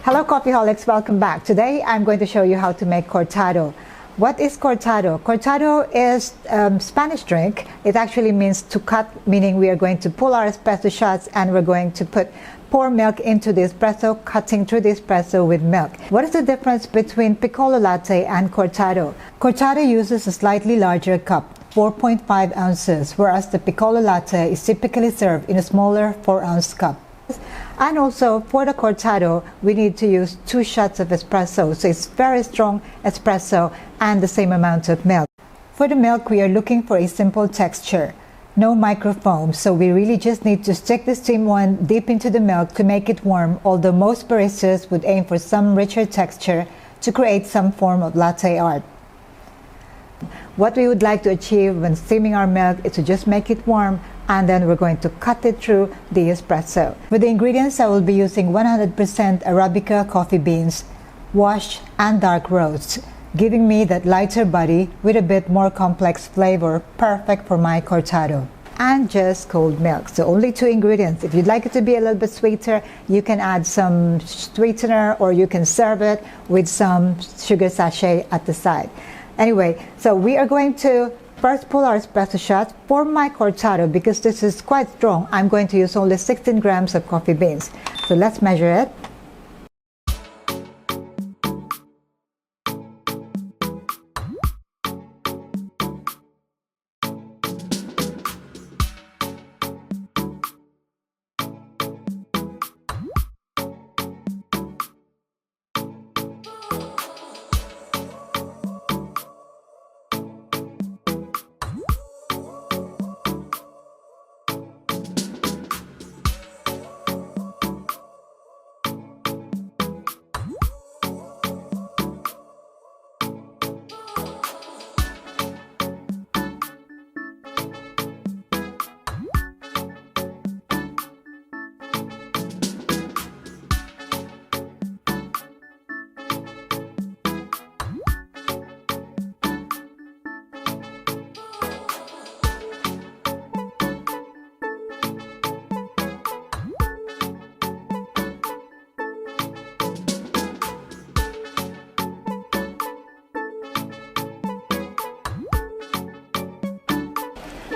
Hello coffeeholics, welcome back. Today I'm going to show you how to make cortado. What is cortado? Cortado is a Spanish drink. It actually means to cut, meaning we are going to pull our espresso shots and we're going to pour milk into the espresso, cutting through the espresso with milk. What is the difference between piccolo latte and cortado? Cortado uses a slightly larger cup, 4.5 ounces, whereas the piccolo latte is typically served in a smaller 4-ounce cup. And also for the cortado, we need to use 2 shots of espresso, so it's very strong espresso and the same amount of milk. For the milk, we are looking for a simple texture, no microfoam, so we really just need to stick the steam wand deep into the milk to make it warm, although most baristas would aim for some richer texture to create some form of latte art. What we would like to achieve when steaming our milk is to just make it warm, and then we're going to cut it through the espresso. For the ingredients, I will be using 100% Arabica coffee beans, washed and dark roast, giving me that lighter body with a bit more complex flavor, perfect for my cortado. And just cold milk. So only 2 ingredients. If you'd like it to be a little bit sweeter, you can add some sweetener or you can serve it with some sugar sachet at the side. Anyway, so we are going to first pull our espresso shot. For my cortado, because this is quite strong, I'm going to use only 16 grams of coffee beans. So let's measure it.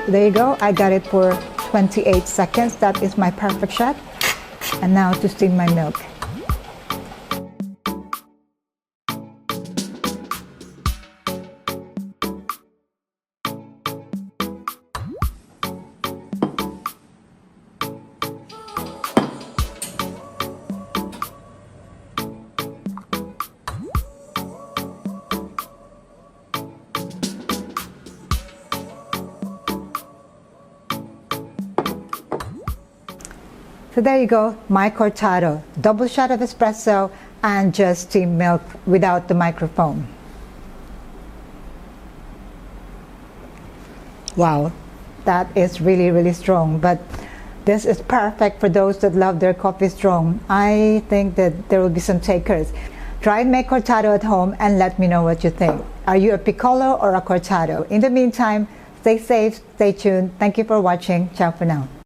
There you go, I got it for 28 seconds. That is my perfect shot. And now to steam my milk. So there you go, my cortado, double shot of espresso and just steamed milk without the microfoam. Wow, that is really, really strong, but this is perfect for those that love their coffee strong. I think that there will be some takers. Try and make cortado at home and let me know what you think. Are you a piccolo or a cortado? In the meantime, stay safe, stay tuned. Thank you for watching. Ciao for now.